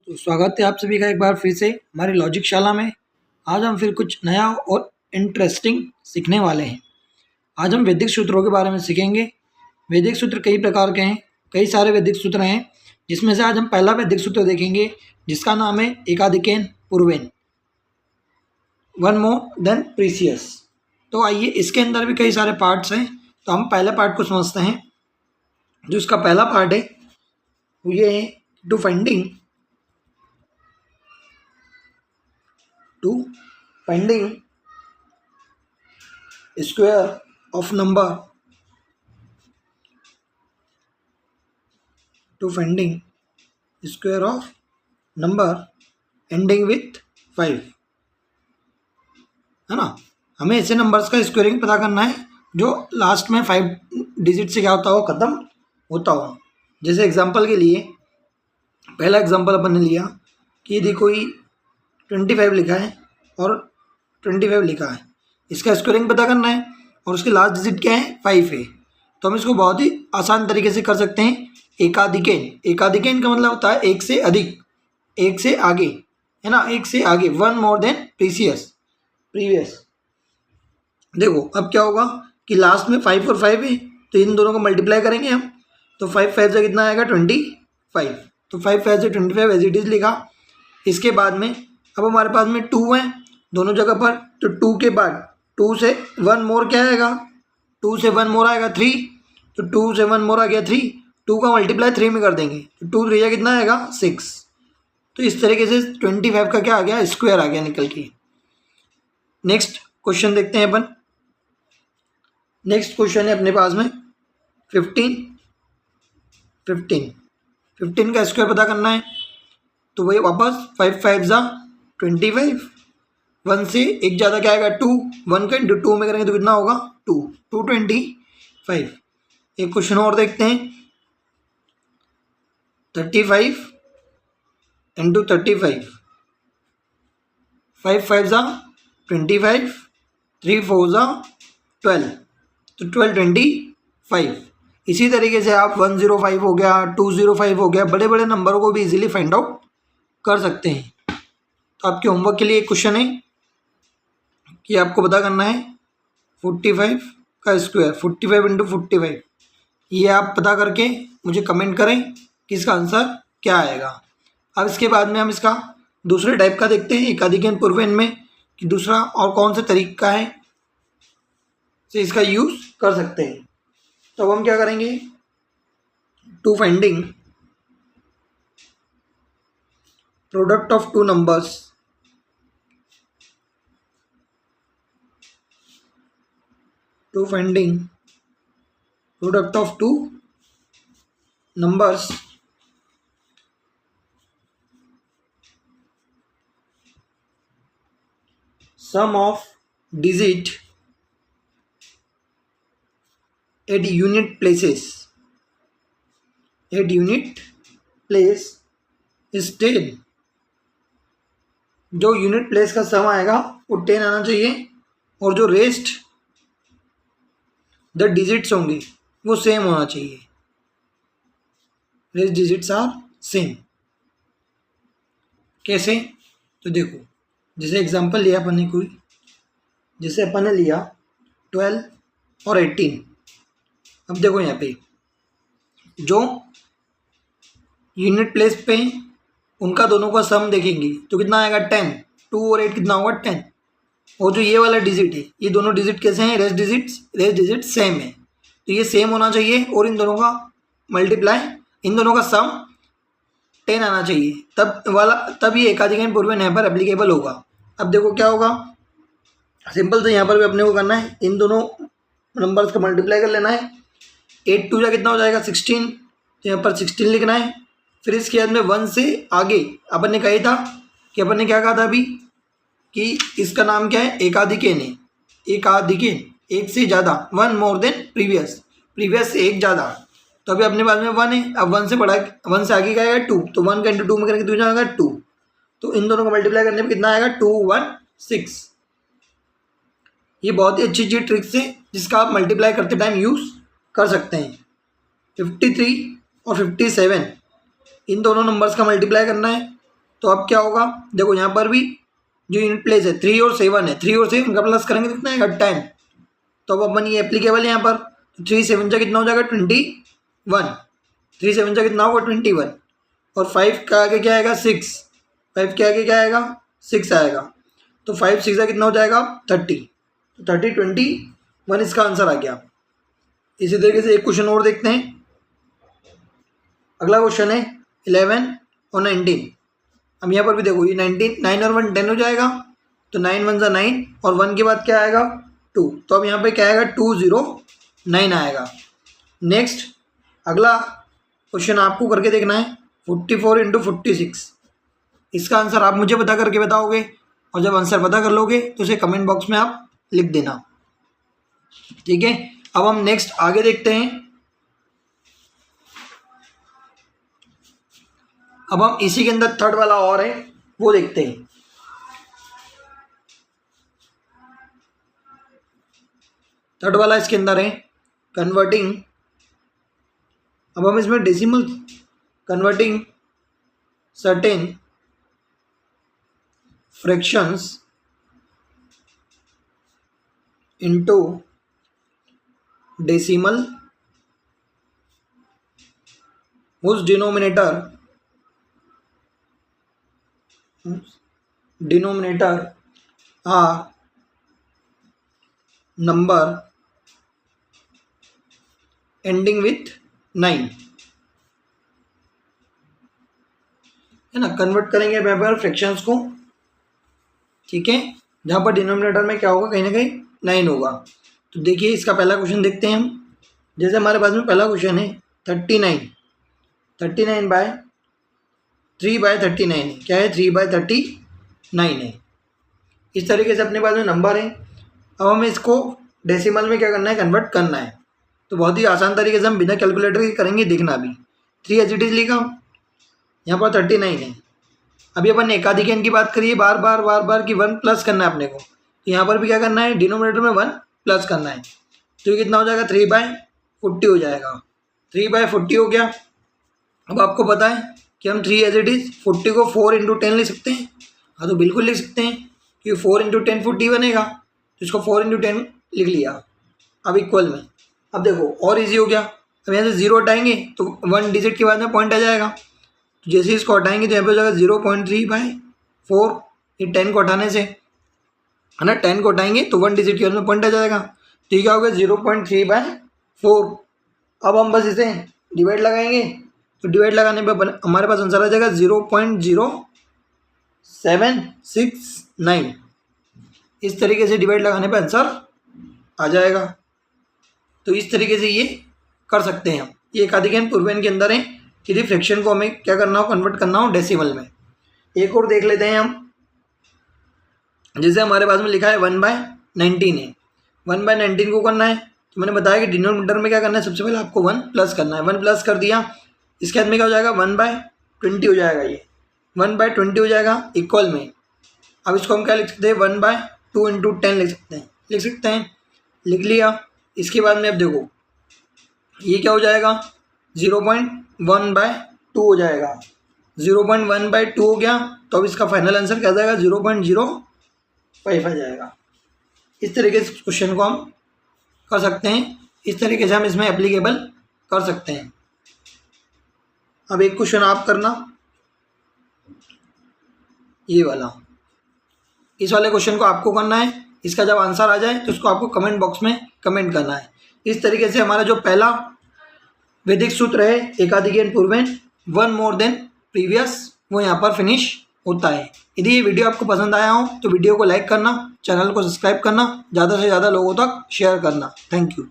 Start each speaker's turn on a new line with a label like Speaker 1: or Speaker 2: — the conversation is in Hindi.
Speaker 1: तो स्वागत है आप सभी का एक बार फिर से हमारी लॉजिक शाला में। आज हम फिर कुछ नया और इंटरेस्टिंग सीखने वाले हैं। आज हम वैदिक सूत्रों के बारे में सीखेंगे। वैदिक सूत्र कई प्रकार के हैं, कई सारे वैदिक सूत्र हैं, जिसमें से आज हम पहला वैदिक सूत्र देखेंगे जिसका नाम है एकाधिकेन पूर्वेन, वन मोर देन प्रीसियस। तो आइए, इसके अंदर भी कई सारे पार्ट्स हैं, तो हम पहले पार्ट को समझते हैं। जो इसका पहला पार्ट है वो ये है to finding square of number ending with 5, है ना। हमें ऐसे नंबर्स का स्क्वायरिंग पता करना है जो लास्ट में 5 डिजिट से क्या होता हो, खत्म होता हो। जैसे एग्जांपल के लिए पहला एग्जांपल अपन ने लिया कि यदि कोई 25 लिखा है और 25 लिखा है, इसका स्क्वायरिंग पता करना है और उसके लास्ट डिजिट क्या है, 5 है। तो हम इसको बहुत ही आसान तरीके से कर सकते हैं। एकाधिकेन का मतलब होता है एक से अधिक, एक से आगे, है ना, एक से आगे, वन मोर देन प्रीवियस। देखो अब क्या होगा कि लास्ट में 5 और 5 है, तो इन दोनों को मल्टीप्लाई करेंगे हम, तो 5 5 से कितना आएगा 25। तो 5 5 से 25 एज इट इज़ लिखा। इसके बाद में अब हमारे पास में 2 है दोनों जगह पर, तो 2 के बाद 2 से 1 मोर क्या आएगा, 2 से 1 मोर आएगा 3, तो 2 से 1 मोर आ गया 3, 2 का मल्टीप्लाई 3 में कर देंगे, तो 2 3 कितना आएगा 6। तो इस तरीके से 25 का क्या आ गया, स्क्वायर आ गया निकल के। नेक्स्ट क्वेश्चन देखते हैं अपन। नेक्स्ट क्वेश्चन है अपने पास में 15 का स्क्वायर पता करना है। तो वही वापस 5 5 जा 25, 1 से एक ज़्यादा क्या आएगा 2, 1 का इंटू 2 में करेंगे तो कितना होगा 225। एक क्वेश्चन और देखते हैं 35 इंटू 35, 5 5 जा 25, 3 4 जा 12, तो 1225। इसी तरीके से आप 105 हो गया, 205 हो गया, बड़े बड़े नंबरों को भी इजीली फाइंड आउट कर सकते हैं। तो आपके होमवर्क के लिए एक क्वेश्चन है कि आपको पता करना है 45 का स्क्वायर, 45 इंटू 45। ये आप पता करके मुझे कमेंट करें कि इसका आंसर क्या आएगा। अब इसके बाद में हम इसका दूसरे टाइप का देखते हैं एकाधिकेन पूर्वेन में, कि दूसरा और कौन सा तरीका है से इसका यूज़ कर सकते हैं। तो अब हम क्या करेंगे, to finding product of two numbers, to finding product of two numbers sum of digit at unit places place is 10। जो यूनिट प्लेस का सम आएगा वो 10 आना चाहिए, और जो रेस्ट द डिजिट्स होंगे वो सेम होना चाहिए, रेस्ट डिजिट्स आर सेम। कैसे, तो देखो जैसे एग्जांपल लिया अपन ने कोई, जैसे अपन ने लिया 12 और 18। अब देखो यहाँ पे जो यूनिट प्लेस पे उनका दोनों का सम देखेंगे तो कितना आएगा 10, 2 और 8 कितना होगा 10। और जो ये वाला डिजिट है, ये दोनों डिजिट कैसे हैं, रेस्ट डिजिट सेम है, तो ये सेम होना चाहिए, और इन दोनों का मल्टीप्लाई, इन दोनों का सम 10 आना चाहिए, तब ये एकाधिकेन पूर्वेन यहाँ पर एप्लीकेबल होगा। अब देखो क्या होगा, सिंपल से यहाँ पर भी अपने को करना है, इन दोनों नंबर्स का मल्टीप्लाई कर लेना है। 8 2 कितना हो जाएगा 16, तो यहाँ पर 16 लिखना है। फिर इसके बाद में 1 से आगे अपन ने कहा था कि अपन ने क्या कहा था अभी, कि इसका नाम क्या है, एकाधिकेन है। एकाधिकेन एक से ज़्यादा, 1 मोर देन प्रीवियस से एक ज़्यादा। तो अभी अपने पास में 1 है, अब 1 से बड़ा, 1 से आगे क्या आएगा 2, तो 1 का इंटू 2 में करेंगे तो जाएगा 2, तो इन दोनों को मल्टीप्लाई करने पर कितना आएगा 216। ये बहुत ही अच्छी ट्रिक्स है जिसका आप मल्टीप्लाई करते टाइम यूज़ कर सकते हैं। 53 और 57 इन दोनों नंबर्स का मल्टीप्लाई करना है, तो अब क्या होगा, देखो यहाँ पर भी जो यूनिट प्लेस है 3 और 7 है, 3 और 7 का प्लस करेंगे कितना आएगा 10। तो अब अपन ये एप्लीकेबल है यहाँ पर, 3 7 जा कितना हो जाएगा 21, 3 7 जा कितना होगा 21, और 5 का आगे क्या आएगा 6, 5 के आगे क्या आएगा 6 आएगा, तो 5 6 कितना हो जाएगा 30, तो 30 21 इसका आंसर आ गया। इसी तरीके से एक क्वेश्चन और देखते हैं। अगला क्वेश्चन है 11 और 19। अब यहाँ पर भी देखो ये 19, 9 और 1 10 हो जाएगा, तो 9 1 जा 9 और 1 के बाद क्या आएगा 2, तो अब यहाँ पे क्या आएगा 209 आएगा। नेक्स्ट अगला क्वेश्चन आपको करके देखना है 44 × 46। इसका आंसर आप मुझे पता करके बताओगे, और जब आंसर पता कर लोगे तो उसे कमेंट बॉक्स में आप लिख देना, ठीक है। अब हम नेक्स्ट आगे देखते हैं। अब हम इसी के अंदर थर्ड वाला और है वो देखते हैं। थर्ड वाला इसके अंदर है कन्वर्टिंग, अब हम इसमें decimal converting certain fractions into decimal whose denominator are number ending with 9, है ना। कन्वर्ट करेंगे यहाँ फ्रैक्शंस को, ठीक है, जहाँ पर डिनोमिनेटर में क्या होगा कहीं ना कहीं 9 होगा। तो देखिए इसका पहला क्वेश्चन देखते हैं हम। जैसे हमारे पास में पहला क्वेश्चन है 39 बाय 3/39 है, क्या है 3/39 है। इस तरीके से अपने पास में नंबर है। अब हमें इसको डेसिमल में क्या करना है कन्वर्ट करना है, तो बहुत ही आसान तरीके से हम बिना कैलकुलेटर के करेंगे, देखना भी। 3 एज इट इज लिखा, यहाँ पर 39 है। अभी अपन एकाधिक एन की बात करिए बार बार कि 1 प्लस करना है अपने को, तो यहाँ पर भी क्या करना है डिनोमिनेटर में 1 प्लस करना है, तो ये कितना हो जाएगा 3/40 हो जाएगा। 3/40 हो गया। अब आपको पता है कि हम 3 एज इट इज 40 को 4 × 10 लिख सकते हैं। हाँ तो बिल्कुल लिख सकते हैं, क्योंकि 4 × 10 40 बनेगा, तो इसको 4 × 10 लिख लिया। अब इक्वल में, अब देखो और इजी हो गया। अब यहाँ से 0 हटाएंगे तो 1 डिजिट के बाद में पॉइंट आ जाएगा, तो जैसे इसको हटाएंगे तो यहाँ पे हो जाएगा 0.3/4। ये 10 को हटाने से, है ना, 10 को हटाएंगे तो 1 डिजिट के बाद में पॉइंट आ जाएगा, तो ये क्या होगा 0.3/4। अब हम बस इसे डिवाइड लगाएंगे, तो डिवाइड लगाने पर हमारे पास आंसर आ जाएगा 0.0769। इस तरीके से डिवाइड लगाने पर आंसर आ जाएगा। तो इस तरीके से ये कर सकते हैं हम। ये एकाधिक एन पूर्वेन के अंदर है, यदि फ्रैक्शन को हमें क्या करना हो कन्वर्ट करना हो डेसिमल में। एक और देख लेते हैं हम। जैसे हमारे पास में लिखा है 1/19 है, 1/19 को करना है, तो मैंने बताया कि डिनोमिनेटर में क्या करना है, सबसे पहले आपको 1 प्लस करना है। 1 प्लस कर दिया, इसके बाद में क्या हो जाएगा 1/20 हो जाएगा, ये 1/20 हो जाएगा इक्वल में। अब इसको हम क्या लिख सकते हैं 1/2 × 10 लिख सकते हैं, लिख लिया। इसके बाद में अब देखो ये क्या हो जाएगा 0.1/2 हो जाएगा, 0.1/2 हो गया, तो अब इसका फाइनल आंसर क्या आ जाएगा 0.05 आ जाएगा। इस तरीके से क्वेश्चन को हम कर सकते हैं, इस तरीके से हम इसमें एप्लीकेबल कर सकते हैं। अब एक क्वेश्चन आप करना, ये वाला, इस वाले क्वेश्चन को आपको करना है। इसका जब आंसर आ जाए तो उसको आपको कमेंट बॉक्स में कमेंट करना है। इस तरीके से हमारा जो पहला वैदिक सूत्र है एकाधिक एन पूर्वेन 1 मोर देन प्रीवियस, वो यहाँ पर फिनिश होता है। यदि ये वीडियो आपको पसंद आया हो तो वीडियो को लाइक करना, चैनल को सब्सक्राइब करना, ज़्यादा से ज़्यादा लोगों तक शेयर करना। Thank you.